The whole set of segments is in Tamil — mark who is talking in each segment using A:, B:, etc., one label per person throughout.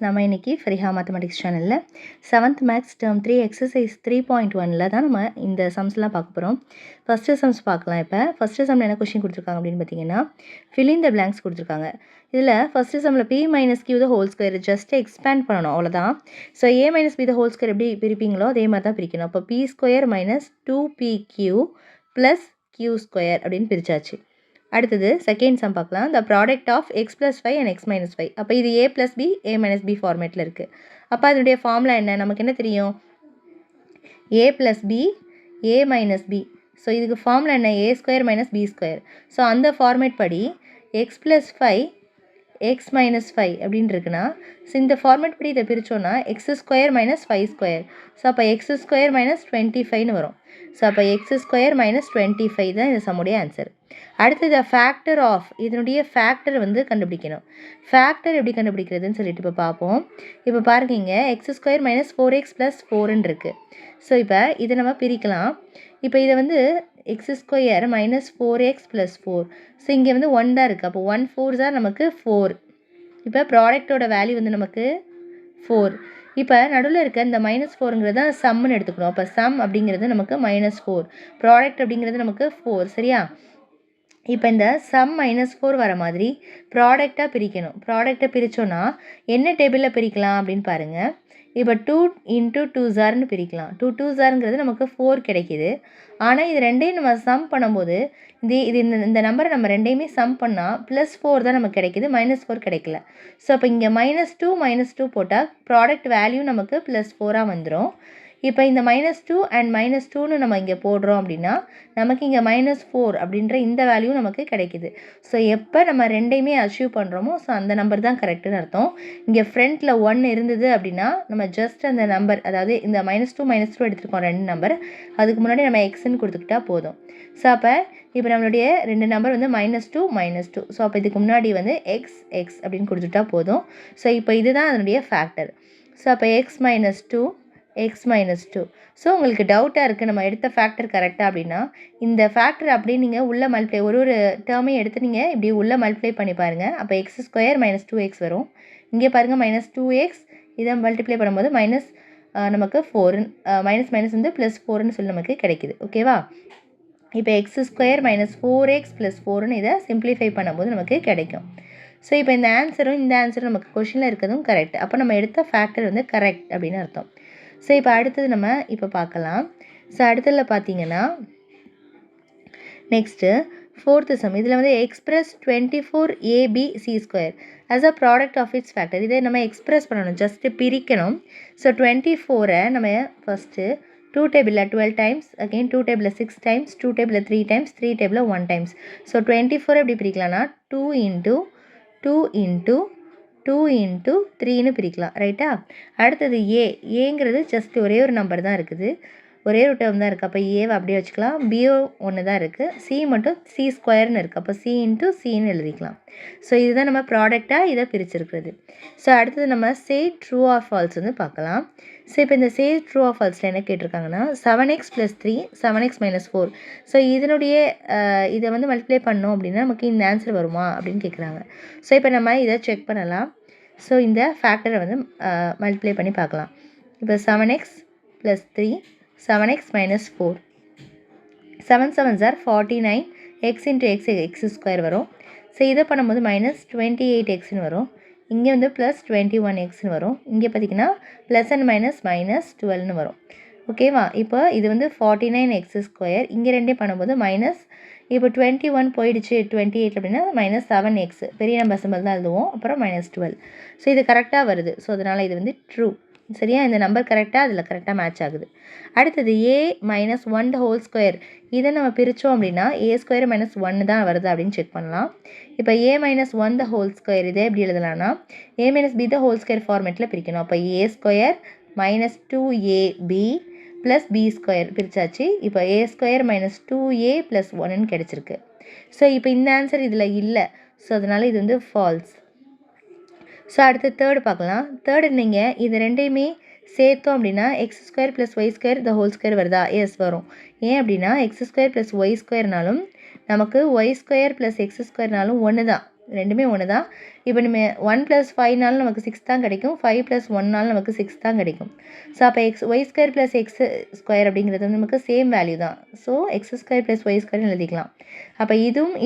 A: நம்ம இன்னைக்கு ஃப்ரீஹா மேத்தமெட்டிக்ஸ் சேனலில் 7th மேக்ஸ் டேர்ம் 3 எக்ஸசைஸ் 3.1ல் தான் நம்ம இந்த சம்ஸ்லாம் பார்க்க போகிறோம். ஃபஸ்ட்டு சம்ஸ் பார்க்கலாம். இப்போ ஃபஸ்ட்டு சம்மில் என்ன கொஷின் கொடுத்துருக்காங்க அப்படின்னு பார்த்தீங்கன்னா, fill in the blanks கொடுத்துருக்காங்க. இதில் ஃபஸ்ட்டு சம்மில் p minus q the whole square just expand பண்ணணும், அவ்வளோதான். So a minus b the whole square எப்படி பிரிப்பீங்களோ அதே மாதிரி தான் பிரிக்கணும். அப்போ p square minus 2pq plus q square அப்படின்னு பிரித்தாச்சு. அடுத்தது செகண்ட் சம் பார்க்கலாம். The product of x plus 5 and x minus 5. அப்போ இது a plus b a minus b ஃபார்மேட்டில் இருக்குது. அப்போ அதனுடைய ஃபார்முலா என்ன, நமக்கு என்ன தெரியும்? A plus b a minus b. So இதுக்கு ஃபார்முலா என்ன? A square minus b square. So அந்த ஃபார்மேட் படி எக்ஸ் ப்ளஸ் 5 எக்ஸ் மைனஸ் 5 அப்படின்னு இருக்குன்னா, ஸோ இந்த ஃபார்மேட் படி இதை பிரித்தோன்னா x square minus 5 square. So அப்போ எக்ஸ் ஸ்கொயர் மைனஸ் 25ன்னு வரும். ஸோ அப்போ எக்ஸ் ஸ்கொயர் மைனஸ் 25 தான் இந்த சம்முடைய ஆன்சர். அடுத்தது ஃபேக்டர் ஆஃப், இதனுடைய ஃபேக்டர் வந்து கண்டுபிடிக்கணும். ஃபேக்டர் எப்படி கண்டுபிடிக்கிறதுன்னு சொல்லிட்டு இப்போ பார்ப்போம். இப்போ பாருங்க, x square minus 4x plus 4ன்னு இருக்குது. ஸோ இப்போ இதை நம்ம பிரிக்கலாம். இப்போ இதை வந்து x square minus 4x plus 4. So இங்கே வந்து 1 தான் இருக்குது. அப்போ 1 4 தான் நமக்கு 4. இப்போ ப்ராடக்டோட வேல்யூ வந்து நமக்கு 4. இப்போ நடுவில் இருக்க இந்த மைனஸ் 4ங்கிறத சம்முன்னு எடுத்துக்கணும். அப்போ சம் அப்படிங்கிறது நமக்கு -4, ப்ராடக்ட் அப்படிங்கிறது நமக்கு 4. சரியா? இப்போ இந்த சம் -4 வர மாதிரி ப்ராடக்டாக பிரிக்கணும். ப்ராடக்டை பிரித்தோன்னா என்ன டேபிளில் பிரிக்கலாம் அப்படின்னு பாருங்கள். இப்போ 2 × 2 பிரிக்கலாம். 2 2 நமக்கு 4 கிடைக்கிது. ஆனால் இது ரெண்டையும் நம்ம சம் பண்ணும்போது இந்த நம்பரை நம்ம ரெண்டையுமே சம் பண்ணால் +4 தான் நமக்கு கிடைக்கிது, -4 கிடைக்கல. ஸோ அப்போ இங்கே -2 போட்டால் ப்ராடக்ட் வேல்யூ நமக்கு +4 வந்துடும். இப்போ இந்த -2 அண்ட் -2ன்னு நம்ம இங்கே போடுறோம் அப்படின்னா நமக்கு இங்கே -4 அப்படின்ற இந்த வேல்யூ நமக்கு கிடைக்கிது. ஸோ எப்போ நம்ம ரெண்டையுமே அச்சீவ் பண்ணுறோமோ ஸோ அந்த நம்பர் தான் கரெக்டுன்னு அர்த்தம். இங்கே ஃப்ரண்ட்டில் 1 இருந்தது அப்படின்னா நம்ம ஜஸ்ட் அந்த நம்பர், அதாவது இந்த -2 எடுத்துருக்கோம் 2 நம்பர், அதுக்கு முன்னாடி நம்ம எக்ஸ்ன்னு கொடுத்துக்கிட்டா போதும். ஸோ அப்போ இப்போ நம்மளுடைய 2 நம்பர் வந்து -2 -2. ஸோ அப்போ இதுக்கு முன்னாடி வந்து எக்ஸ் அப்படின்னு கொடுத்துட்டா போதும். ஸோ இப்போ இதுதான் அதனுடைய ஃபேக்டர். ஸோ அப்போ x minus 2. ஸோ உங்களுக்கு டவுட்டாக இருக்குது நம்ம எடுத்த ஃபேக்டர் கரெக்டாக அப்படின்னா இந்த ஃபேக்டர் அப்படியே நீங்கள் உள்ளே மல்டிப்ளை, ஒரு டேர்மையும் எடுத்து நீங்கள் இப்படி உள்ளே மல்டிப்ளை பண்ணி பாருங்கள். அப்போ எக்ஸ் ஸ்கொயர் மைனஸ் 2x வரும். இங்கே பாருங்கள் -2x, இதை மல்டிப்ளை பண்ணும்போது நமக்கு 4 மைனஸ் மைனஸ் வந்து +4ன்னு சொல்லி நமக்கு கிடைக்கிது. ஓகேவா? இப்போ x square minus 4x plus 4ன்னு இதை சிம்பிளிஃபை பண்ணும்போது நமக்கு கிடைக்கும். ஸோ இப்போ இந்த ஆன்சரும் நமக்கு கொஷினில் இருக்கிறதும் கரெக்ட். அப்போ நம்ம எடுத்த ஃபேக்டர் வந்து கரெக்ட் அப்படின்னு அர்த்தம். ஸோ இப்போ அடுத்தது நம்ம இப்போ பார்க்கலாம். ஸோ அடுத்ததில் பார்த்தீங்கன்னா நெக்ஸ்ட்டு 4th சம். இதில் வந்து express 24abc square as a product of its factor. இதை நம்ம எக்ஸ்பிரஸ் பண்ணணும், ஜஸ்ட்டு பிரிக்கணும். ஸோ 24 நம்ம ஃபஸ்ட்டு 2 டேபிளில் 12 டைம்ஸ், அகெயின் 2 டேபிளில் 6 டைம்ஸ், 2 டேபிளில் 3 டைம்ஸ், 3 டேபிளில் 1 டைம்ஸ். ஸோ 24 எப்படி பிரிக்கலாம்னா 2 × 2 × 2 × 3ன்னு பிரிக்கலாம். ரைட்டா? அடுத்தது ஏங்கிறது ஜஸ்ட் ஒரே ஒரு நம்பர் தான் இருக்குது, ஒரே ஒரு டேர்ம் தான் இருக்குது. அப்போ ஏவை அப்படியே வச்சுக்கலாம். பிஓ ஒன்று தான் இருக்குது. சி மட்டும் சி ஸ்கொயர்னு இருக்குது. அப்போ சி × சின்னு எழுதிக்கலாம். ஸோ இதுதான் நம்ம ப்ராடக்டாக இதை பிரிச்சிருக்கிறது. ஸோ அடுத்தது நம்ம சே ட்ரூ ஆர் ஃபால்ஸ் வந்து பார்க்கலாம். ஸோ இப்போ இந்த சே ட்ரூ ஆர் ஃபால்ஸில் என்ன கேட்டிருக்காங்கன்னா 7x + 3 7x - 4. ஸோ இதனுடைய இதை வந்து மல்டிப்ளை பண்ணோம் அப்படின்னா நமக்கு இந்த ஆன்சர் வருமா அப்படின்னு கேட்குறாங்க. ஸோ இப்போ நம்ம இதை செக் பண்ணலாம். ஸோ இந்த ஃபேக்டரை வந்து மல்டிப்ளை பண்ணி பார்க்கலாம். இப்போ 7x + 3 7x - 4. 7 7s are 49, x × x square வரும். ஸோ இதை பண்ணும்போது -28xன்னு வரும். இங்கே வந்து +21xன்னு வரும். இங்கே பார்த்திங்கன்னா ப்ளஸ் அண்ட் -12ன்னு வரும். ஓகேவா? இப்போ இது வந்து 49x ஸ்கொயர், இங்கே ரெண்டையும் பண்ணும்போது இப்போ 21 போயிடுச்சு 28 அப்படின்னா -7x, பெரிய நம்பர் சிம்பல் தான் எழுதுவோம், அப்புறம் -12. ஸோ இது கரெக்டாக வருது. ஸோ அதனால் இது வந்து ட்ரூ. சரியா? இந்த நம்பர் கரெக்டாக அதில் கரெக்டாக மேட்ச் ஆகுது. அடுத்தது a - 1 த ஹோல் ஸ்கொயர். இதை நம்ம பிரித்தோம் அப்படின்னா a ஸ்கொயர் -1 தான் வருது அப்படின்னு செக் பண்ணலாம். இப்போ a - 1 த ஹோல் ஸ்கொயர் இதை எப்படி எழுதலாம்னா a - b the whole square ஃபார்மேட்டில் பிரிக்கணும். அப்போ a square -2ab plus b square பிரித்தாச்சு. இப்போ a ஸ்கொயர் -2a + 1ன்னு கிடச்சிருக்கு. ஸோ இப்போ இந்த ஆன்சர் இதில் இல்லை. ஸோ அதனால் இது வந்து ஃபால்ஸ். ஸோ அடுத்து தேர்டு பார்க்கலாம். தேர்டு நீங்கள் இது ரெண்டையுமே சேர்த்தோம் அப்படின்னா x square + y square the whole square வருதா? எஸ் வரும். ஏன் அப்படின்னா எக்ஸ் ஸ்கொயர் + ஒய் ஸ்கொயர்னாலும் நமக்கு ஒய் ஸ்கொயர் + எக்ஸ் ஸ்கொயர்னாலும் ஒன்று தான். ரெண்டுமே ஒன்று தான். இப்போ நம்ம 1 + 5னாலும் நமக்கு 6 தான் கிடைக்கும். 5 + 1னாலும் நமக்கு 6 தான் கிடைக்கும். ஸோ அப்போ y² + x² அப்படிங்கிறது வந்து நமக்கு சேம் வேல்யூ தான். ஸோ x² + y² எழுதிக்கலாம். அப்போ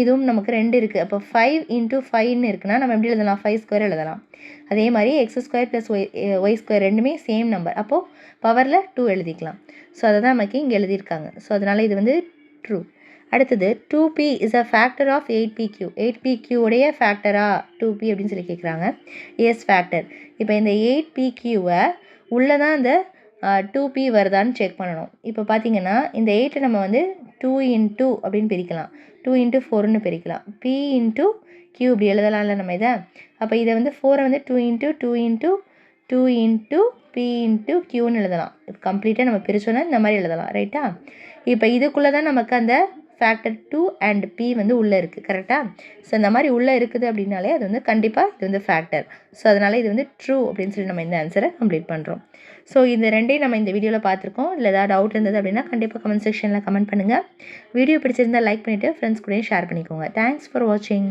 A: இதுவும் நமக்கு 2 இருக்குது. அப்போ 5 × 5ன்னு இருக்குன்னா நம்ம எப்படி எழுதலாம்? 5² எழுதலாம். அதே மாதிரி x² + y² ரெண்டுமே சேம் நம்பர். அப்போது பவரில் 2 எழுதிக்கலாம். ஸோ அதை தான் நமக்கு இங்கே எழுதியிருக்காங்க. ஸோ அதனால் இது வந்து ட்ரூ. அடுத்தது 2p is a factor of 8pq. 8pq உடைய ஃபேக்டரா 2p அப்படின்னு சொல்லி கேட்குறாங்க. Yes factor. இப்போ இந்த 8pqவை உள்ளே தான் இந்த 2p வருதான்னு செக் பண்ணணும். இப்போ பார்த்தீங்கன்னா இந்த 8 நம்ம வந்து 2 × அப்படின்னு பிரிக்கலாம். 2 × 4ன்னு பிரிக்கலாம். p × q இப்படி எழுதலாம்ல நம்ம இதை. அப்போ இதை வந்து 4 வந்து 2 × 2 × 2 × p × qன்னு எழுதலாம். கம்ப்ளீட்டாக நம்ம பிரிச்சோன்னா இந்த மாதிரி எழுதலாம். ரைட்டா? இப்போ இதுக்குள்ளே தான் நமக்கு அந்த ஃபேக்டர் 2 அண்ட் p வந்து உள்ளே இருக்குது. கரெக்டாக? ஸோ இந்த மாதிரி உள்ளே இருக்குது அப்படின்னாலே அது வந்து கண்டிப்பாக இது வந்து ஃபேக்டர். ஸோ அதனால் இது வந்து ட்ரூ அப்படின்னு சொல்லி நம்ம இந்த ஆன்சரை கம்ப்ளீட் பண்ணுறோம். ஸோ இந்த ரெண்டையும் நம்ம இந்த வீடியோவில் பார்த்துருக்கோம். இல்லை ஏதாவது டவுட் இருந்தது அப்படின்னா கண்டிப்பாக கமெண்ட் செக்ஷனில் கமெண்ட் பண்ணுங்கள். வீடியோ பிடிச்சிருந்தால் லைக் பண்ணிவிட்டு ஃப்ரெண்ட்ஸ் கூடயும் ஷேர் பண்ணிக்கோங்க. தேங்க்ஸ் ஃபார் வாட்சிங்.